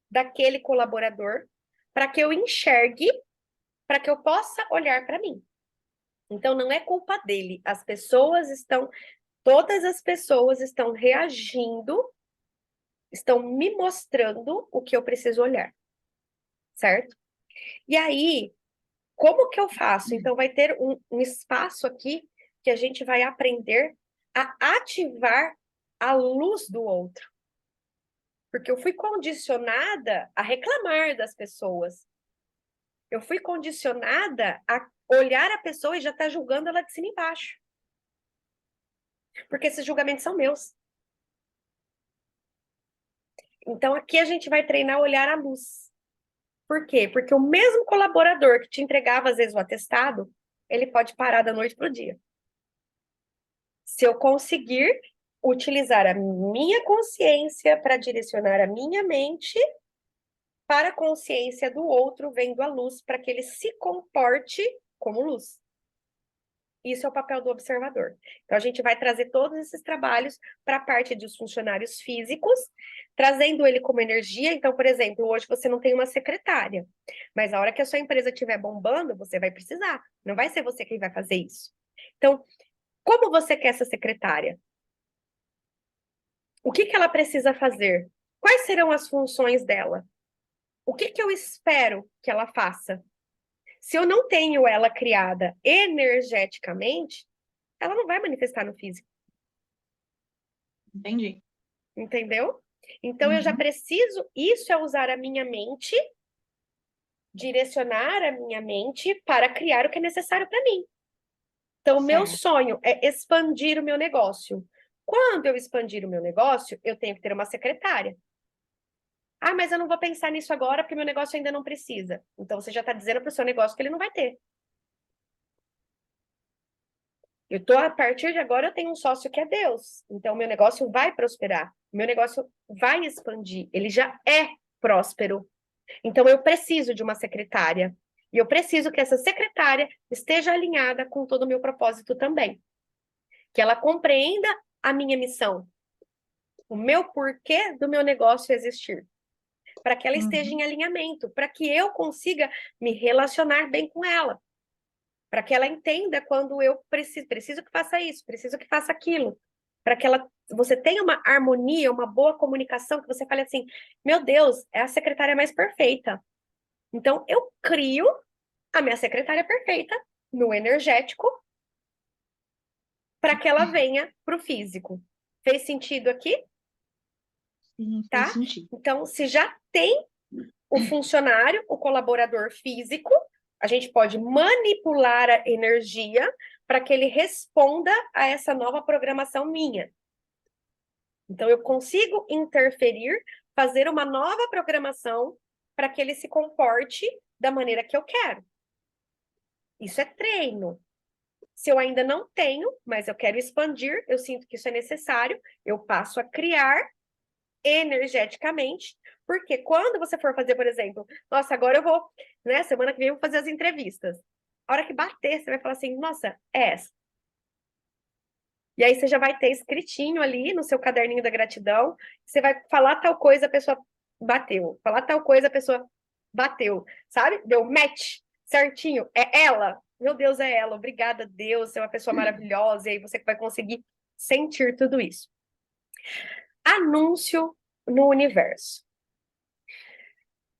daquele colaborador para que eu enxergue, para que eu possa olhar para mim. Então, não é culpa dele. Todas as pessoas estão reagindo, estão me mostrando o que eu preciso olhar, certo? E aí, como que eu faço? Então, vai ter um espaço aqui que a gente vai aprender a ativar a luz do outro. Porque eu fui condicionada a reclamar das pessoas. Eu fui condicionada a olhar a pessoa e já estar julgando ela de cima e embaixo. Porque esses julgamentos são meus. Então, aqui a gente vai treinar a olhar a luz. Por quê? Porque o mesmo colaborador que te entregava, às vezes, o atestado, ele pode parar da noite para o dia. Se eu conseguir utilizar a minha consciência para direcionar a minha mente para a consciência do outro, vendo a luz, para que ele se comporte como luz. Isso é o papel do observador. Então, a gente vai trazer todos esses trabalhos para a parte dos funcionários físicos, trazendo ele como energia. Então, por exemplo, hoje você não tem uma secretária, mas a hora que a sua empresa estiver bombando, você vai precisar. Não vai ser você quem vai fazer isso. Então, como você quer essa secretária? O que que ela precisa fazer? Quais serão as funções dela? O que que eu espero que ela faça? Se eu não tenho ela criada energeticamente, ela não vai manifestar no físico. Entendi. Entendeu? Então eu já preciso, isso é usar a minha mente, direcionar a minha mente para criar o que é necessário para mim. Então, o meu Certo. sonho é expandir o meu negócio. Quando eu expandir o meu negócio, eu tenho que ter uma secretária. Ah, mas eu não vou pensar nisso agora porque meu negócio ainda não precisa. Então, você já está dizendo para o seu negócio que ele não vai ter. A partir de agora, eu tenho um sócio que é Deus. Então, meu negócio vai prosperar. Meu negócio vai expandir. Ele já é próspero. Então, eu preciso de uma secretária. E eu preciso que essa secretária esteja alinhada com todo o meu propósito também. Que ela compreenda a minha missão. O meu porquê do meu negócio existir. Para que ela esteja em alinhamento. Para que eu consiga me relacionar bem com ela. Para que ela entenda quando eu preciso que faça isso, preciso que faça aquilo. Para que você tenha uma harmonia, uma boa comunicação, que você fale assim, meu Deus, é a secretária mais perfeita. Então, eu crio a minha secretária perfeita no energético para que ela venha para o físico. Fez sentido aqui? Sim, fez Tá? sentido. Então, se já tem o funcionário, o colaborador físico, a gente pode manipular a energia para que ele responda a essa nova programação minha. Então, eu consigo interferir, fazer uma nova programação para que ele se comporte da maneira que eu quero. Isso é treino. Se eu ainda não tenho, mas eu quero expandir, eu sinto que isso é necessário, eu passo a criar energeticamente, porque quando você for fazer, por exemplo, nossa, agora eu vou, né, semana que vem eu vou fazer as entrevistas. A hora que bater, você vai falar assim, nossa, é essa. E aí você já vai ter escritinho ali no seu caderninho da gratidão, você vai falar tal coisa, a pessoa bateu. Falar tal coisa, a pessoa bateu. Sabe? Deu match, certinho. É ela. Meu Deus, é ela. Obrigada, Deus. Você é uma pessoa maravilhosa. E aí você vai conseguir sentir tudo isso. Anúncio no universo.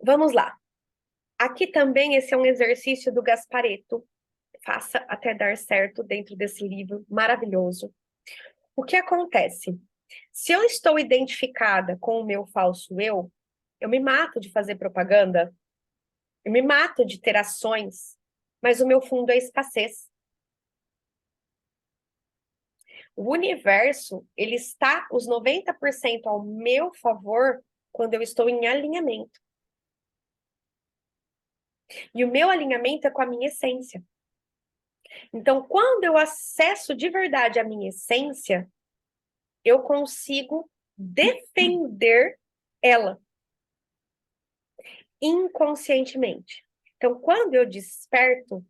Vamos lá. Aqui também esse é um exercício do Gasparetto. Faça até dar certo dentro desse livro maravilhoso. O que acontece? Se eu estou identificada com o meu falso eu me mato de fazer propaganda, eu me mato de ter ações, mas o meu fundo é escassez. O universo, ele está os 90% ao meu favor quando eu estou em alinhamento. E o meu alinhamento é com a minha essência. Então, quando eu acesso de verdade a minha essência, eu consigo defender ela inconscientemente. Então, quando eu desperto,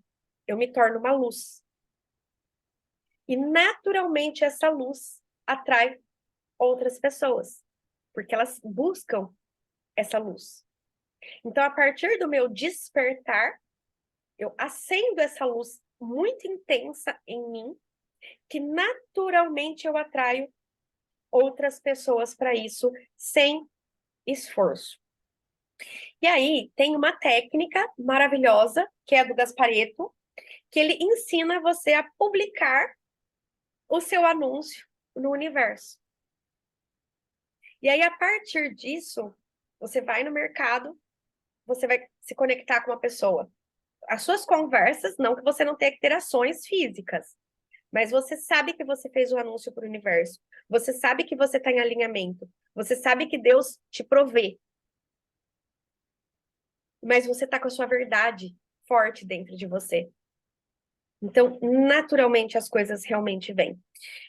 eu me torno uma luz. E naturalmente essa luz atrai outras pessoas, porque elas buscam essa luz. Então, a partir do meu despertar, eu acendo essa luz muito intensa em mim, que naturalmente eu atraio outras pessoas para isso sem esforço. E aí tem uma técnica maravilhosa, que é do Gasparetto, que ele ensina você a publicar o seu anúncio no universo. E aí, a partir disso, você vai no mercado, você vai se conectar com uma pessoa. As suas conversas, não que você não tenha que ter ações físicas, mas você sabe que você fez o anúncio para o universo. Você sabe que você está em alinhamento. Você sabe que Deus te provê. Mas você está com a sua verdade forte dentro de você. Então, naturalmente, as coisas realmente vêm.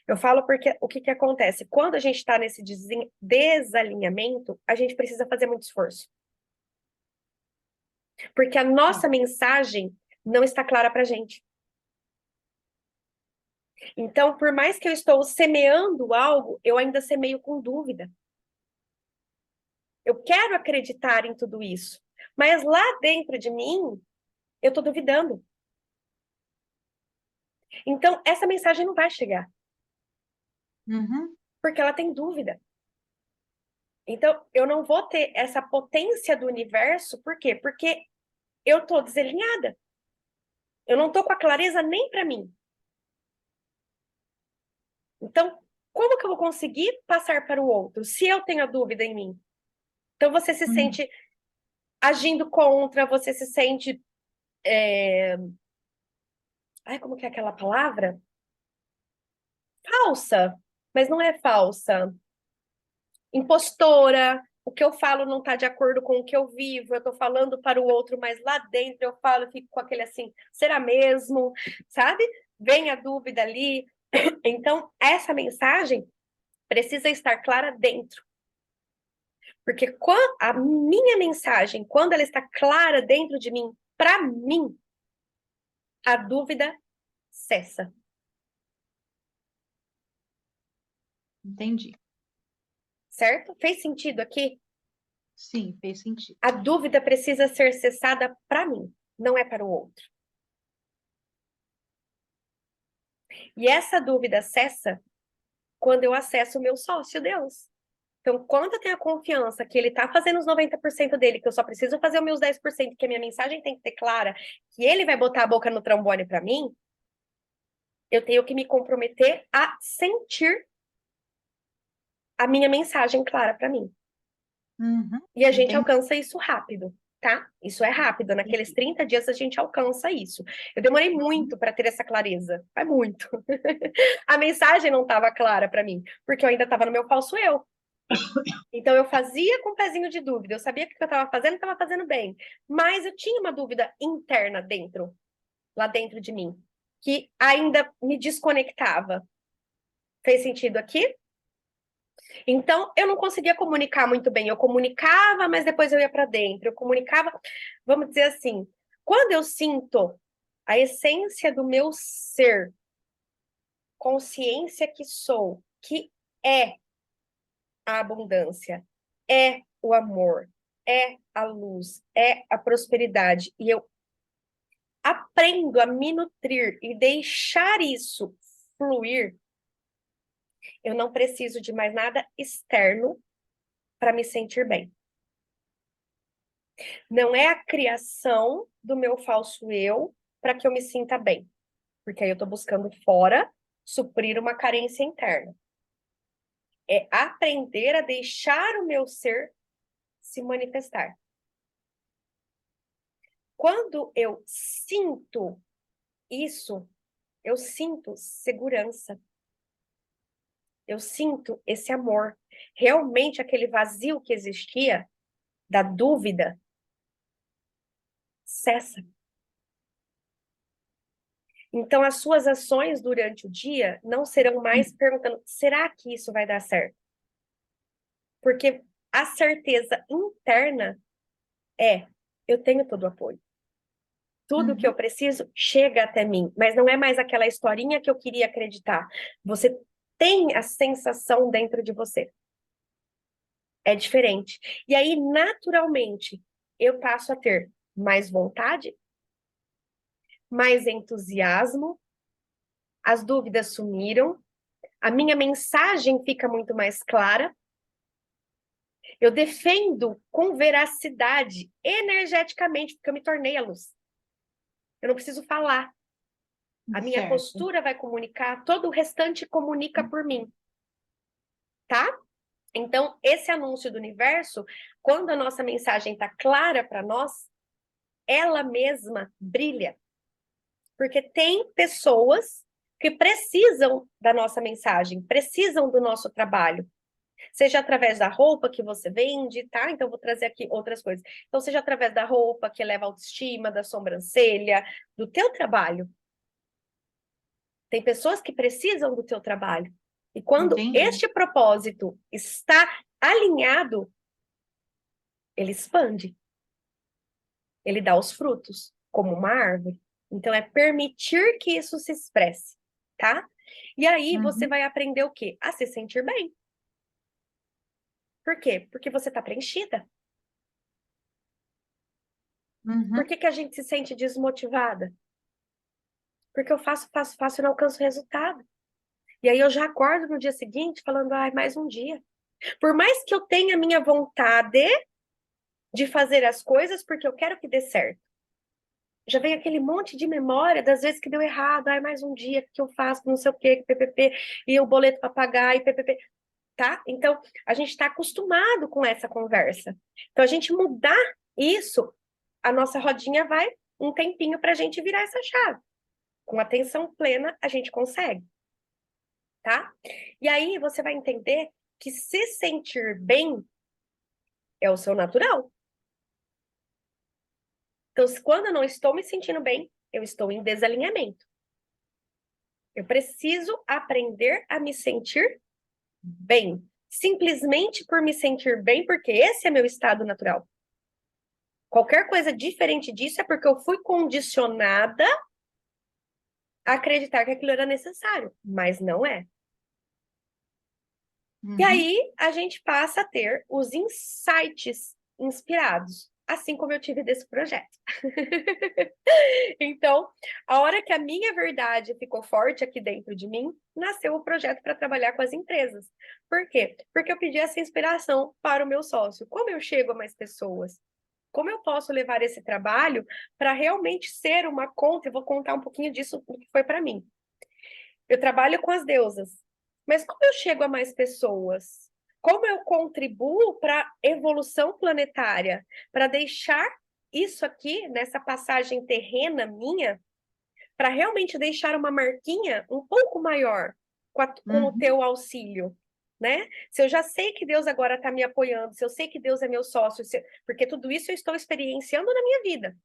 Eu falo porque o que que acontece? Quando a gente está nesse desalinhamento, a gente precisa fazer muito esforço. Porque a nossa mensagem não está clara para a gente. Então, por mais que eu estou semeando algo, eu ainda semeio com dúvida. Eu quero acreditar em tudo isso. Mas lá dentro de mim, eu estou duvidando. Então, essa mensagem não vai chegar. Uhum. Porque ela tem dúvida. Então, eu não vou ter essa potência do universo, por quê? Porque eu estou desalinhada. Eu não estou com a clareza nem para mim. Então, como que eu vou conseguir passar para o outro se eu tenho a dúvida em mim? Então, você se Uhum. sente agindo contra, você se sente. Ai, como que é aquela palavra? Falsa, mas não é falsa. Impostora. O que eu falo não está de acordo com o que eu vivo, eu estou falando para o outro, mas lá dentro eu falo, fico com aquele assim, será mesmo? Sabe? Vem a dúvida ali. Então, essa mensagem precisa estar clara dentro. Porque a minha mensagem, quando ela está clara dentro de mim, para mim, a dúvida cessa. Entendi. Certo? Fez sentido aqui? Sim, fez sentido. A dúvida precisa ser cessada para mim, não é para o outro. E essa dúvida cessa quando eu acesso o meu sócio, Deus. Então, quando eu tenho a confiança que ele está fazendo os 90% dele, que eu só preciso fazer os meus 10%, que a minha mensagem tem que ter clara, que ele vai botar a boca no trombone para mim, eu tenho que me comprometer a sentir a minha mensagem clara para mim. Uhum. E a gente Entendi. alcança isso rápido, tá? Isso é rápido. Naqueles 30 dias a gente alcança isso. Eu demorei muito para ter essa clareza. Vai muito. A mensagem não estava clara para mim, porque eu ainda estava no meu falso eu. Então eu fazia com um pezinho de dúvida. Eu sabia que o que eu estava fazendo bem. Mas eu tinha uma dúvida interna dentro, lá dentro de mim, que ainda me desconectava. Fez sentido aqui? Então, eu não conseguia comunicar muito bem. Eu comunicava, mas depois eu ia para dentro. Eu comunicava, vamos dizer assim, quando eu sinto A essência do meu ser, consciência que sou, que é a abundância, é o amor, é a luz, é a prosperidade. E eu aprendo a me nutrir e deixar isso fluir, eu não preciso de mais nada externo para me sentir bem. Não é a criação do meu falso eu para que eu me sinta bem, porque aí eu estou buscando fora suprir uma carência interna. É aprender a deixar o meu ser se manifestar. Quando eu sinto isso, eu sinto segurança. Eu sinto esse amor. Realmente aquele vazio que existia, da dúvida, cessa. Então, as suas ações durante o dia não serão mais perguntando: será que isso vai dar certo? Porque a certeza interna é: eu tenho todo o apoio. Tudo que eu preciso chega até mim, mas não é mais aquela historinha que eu queria acreditar. Você tem a sensação dentro de você. É diferente. E aí, naturalmente, eu passo a ter mais vontade, mais entusiasmo, as dúvidas sumiram, a minha mensagem fica muito mais clara. Eu defendo com veracidade, energeticamente, porque eu me tornei a luz. Eu não preciso falar. A minha Certo. postura vai comunicar, todo o restante comunica por mim. Tá? Então, esse anúncio do universo, quando a nossa mensagem está clara para nós, ela mesma brilha. Porque tem pessoas que precisam da nossa mensagem, precisam do nosso trabalho. Seja através da roupa que você vende, tá? Então, vou trazer aqui outras coisas. Então, seja através da roupa que eleva a autoestima, da sobrancelha, do teu trabalho. Tem pessoas que precisam do teu trabalho. E quando Entendi. este propósito está alinhado, ele expande. Ele dá os frutos, como uma árvore. Então, é permitir que isso se expresse, tá? E aí, você vai aprender o quê? A se sentir bem. Por quê? Porque você está preenchida. Por que a gente se sente desmotivada? Porque eu faço e não alcanço resultado. E aí eu já acordo no dia seguinte falando, ai, mais um dia. Por mais que eu tenha minha vontade de fazer as coisas porque eu quero que dê certo. Já vem aquele monte de memória das vezes que deu errado, ai, mais um dia que eu faço, não sei o quê, PPP, e o boleto para pagar, e PPP, tá? Então, a gente está acostumado com essa conversa. Então, a gente mudar isso, a nossa rodinha vai um tempinho para a gente virar essa chave. Com atenção plena, a gente consegue, tá? E aí, você vai entender que se sentir bem é o seu natural. Então, quando eu não estou me sentindo bem, eu estou em desalinhamento. Eu preciso aprender a me sentir bem. Simplesmente por me sentir bem, porque esse é meu estado natural. Qualquer coisa diferente disso é porque eu fui condicionada a acreditar que aquilo era necessário, mas não é. E aí a gente passa a ter os insights inspirados, assim como eu tive desse projeto. Então, a hora que a minha verdade ficou forte aqui dentro de mim, nasceu o projeto para trabalhar com as empresas. Por quê? Porque eu pedi essa inspiração para o meu sócio. Como eu chego a mais pessoas? Como eu posso levar esse trabalho para realmente ser uma conta? Eu vou contar um pouquinho disso, do que foi para mim. Eu trabalho com as deusas, mas como eu chego a mais pessoas? Como eu contribuo para a evolução planetária? Para deixar isso aqui, nessa passagem terrena minha, para realmente deixar uma marquinha um pouco maior com o teu auxílio, né? Se eu já sei que Deus agora está me apoiando, se eu sei que Deus é meu sócio, porque tudo isso eu estou experienciando na minha vida.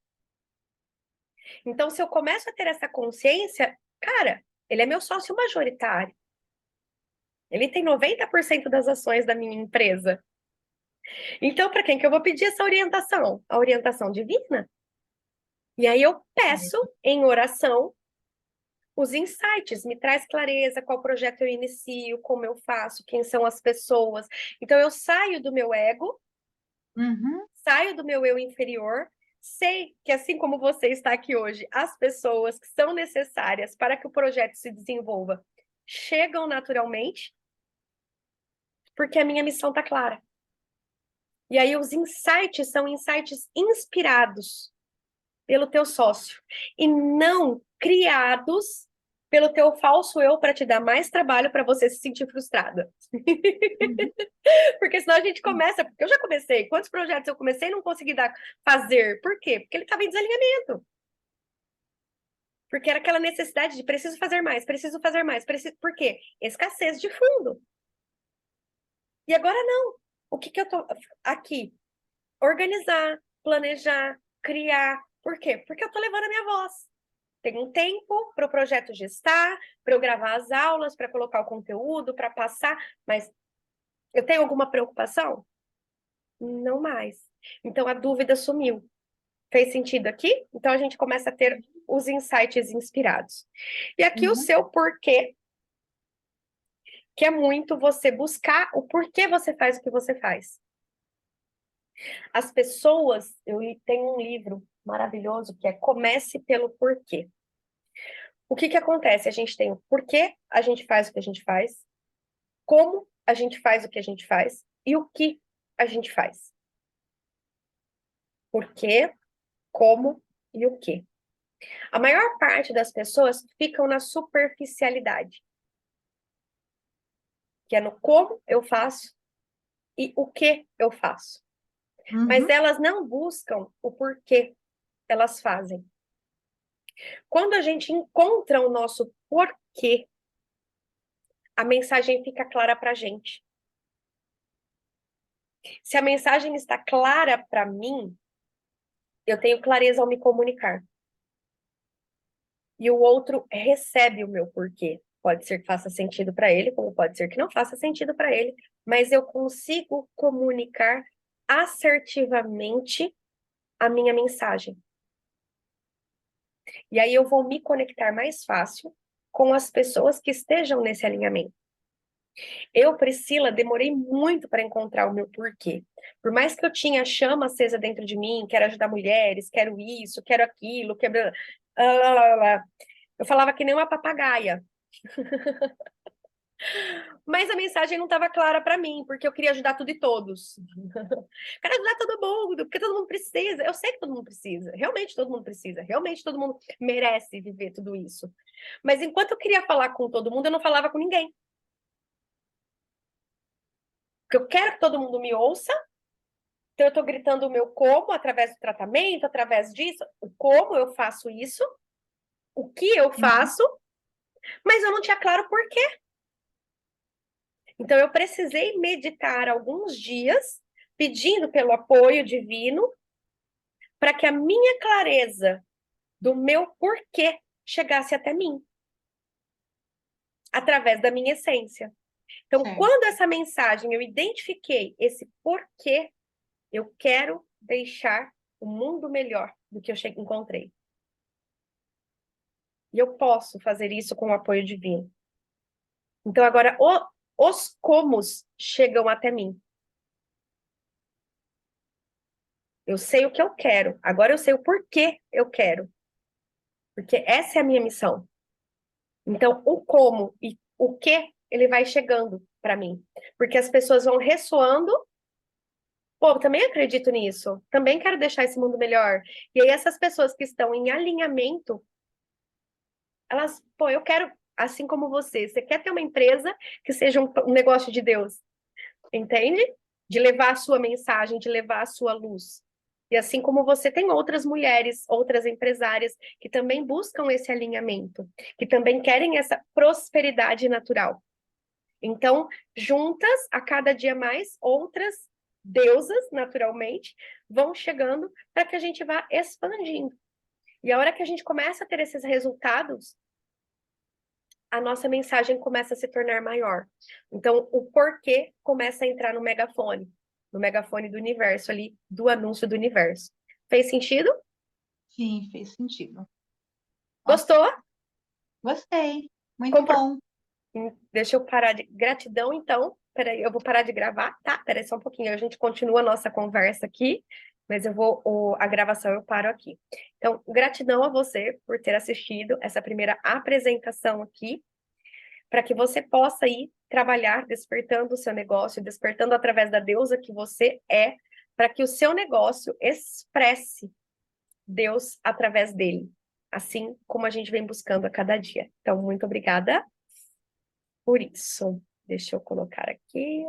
Então, se eu começo a ter essa consciência, cara, ele é meu sócio majoritário. Ele tem 90% das ações da minha empresa. Então, para quem que eu vou pedir essa orientação? A orientação divina. E aí eu peço em oração os insights, me traz clareza, qual projeto eu inicio, como eu faço, quem são as pessoas. Então eu saio do meu ego, Uhum. saio do meu eu inferior, sei que assim como você está aqui hoje, as pessoas que são necessárias para que o projeto se desenvolva chegam naturalmente, porque a minha missão está clara. E aí os insights são insights inspirados pelo teu sócio e não criados pelo teu falso eu para te dar mais trabalho para você se sentir frustrada. Uhum. Porque senão a gente começa, porque eu já comecei, quantos projetos eu comecei e não consegui fazer? Por quê? Porque ele estava em desalinhamento. Porque era aquela necessidade de preciso fazer mais, preciso fazer mais, preciso. Por quê? Escassez de fundo. E agora não. O que eu tô aqui? Organizar, planejar, criar. Por quê? Porque eu tô levando a minha voz. Tem um tempo para o projeto gestar, para eu gravar as aulas, para colocar o conteúdo, para passar, mas eu tenho alguma preocupação? Não mais. Então a dúvida sumiu. Fez sentido aqui? Então a gente começa a ter os insights inspirados. E aqui o Uhum. seu porquê, que é muito você buscar o porquê você faz o que você faz. As pessoas, eu tenho um livro maravilhoso que é Comece pelo Porquê. O que que acontece? A gente tem o porquê a gente faz o que a gente faz, como a gente faz o que a gente faz e o que a gente faz. Por quê, como e o que. A maior parte das pessoas ficam na superficialidade, que é no como eu faço e o que eu faço. Mas Uhum. elas não buscam o porquê elas fazem. Quando a gente encontra o nosso porquê, a mensagem fica clara para a gente. Se a mensagem está clara para mim, eu tenho clareza ao me comunicar. E o outro recebe o meu porquê. Pode ser que faça sentido para ele, como pode ser que não faça sentido para ele, mas eu consigo comunicar assertivamente a minha mensagem. E aí eu vou me conectar mais fácil com as pessoas que estejam nesse alinhamento. Eu, Priscila, demorei muito para encontrar o meu porquê. Por mais que eu tinha a chama acesa dentro de mim, quero ajudar mulheres, quero isso, quero aquilo, quero... Eu falava que nem uma papagaia. Mas a mensagem não estava clara para mim, porque eu queria ajudar tudo e todos. Quero ajudar todo mundo, porque todo mundo precisa. Eu sei que todo mundo precisa, realmente todo mundo precisa, realmente todo mundo merece viver tudo isso. Mas enquanto eu queria falar com todo mundo, eu não falava com ninguém. Porque eu quero que todo mundo me ouça, então eu estou gritando o meu como através do tratamento, através disso, o como eu faço isso, o que eu Uhum. faço, mas eu não tinha claro por quê. Então eu precisei meditar alguns dias, pedindo pelo apoio divino, para que a minha clareza do meu porquê chegasse até mim, através da minha essência. Então, Certo. quando essa mensagem eu identifiquei esse porquê, eu quero deixar o mundo melhor do que eu encontrei. E eu posso fazer isso com o apoio divino. Então, agora, os comos chegam até mim. Eu sei o que eu quero. Agora eu sei o porquê eu quero. Porque essa é a minha missão. Então, o como e o que, ele vai chegando para mim. Porque as pessoas vão ressoando. Pô, eu também acredito nisso. Também quero deixar esse mundo melhor. E aí, essas pessoas que estão em alinhamento, elas, pô, eu quero, assim como você, você quer ter uma empresa que seja um negócio de Deus, entende? De levar a sua mensagem, de levar a sua luz. E assim como você, tem outras mulheres, outras empresárias que também buscam esse alinhamento, que também querem essa prosperidade natural. Então, juntas, a cada dia mais, outras deusas, naturalmente, vão chegando para que a gente vá expandindo. E a hora que a gente começa a ter esses resultados, a nossa mensagem começa a se tornar maior. Então, o porquê começa a entrar no megafone do universo ali, do anúncio do universo. Fez sentido? Sim, fez sentido. Gostou? Gostei. Muito Compro- bom. Deixa eu parar de... Gratidão, então. Peraí, eu vou parar de gravar, tá? Peraí só um pouquinho, a gente continua a nossa conversa aqui, mas a gravação eu paro aqui. Então, gratidão a você por ter assistido essa primeira apresentação aqui, para que você possa ir trabalhar despertando o seu negócio, despertando através da deusa que você é, para que o seu negócio expresse Deus através dele, assim como a gente vem buscando a cada dia. Então, muito obrigada por isso. Deixa eu colocar aqui.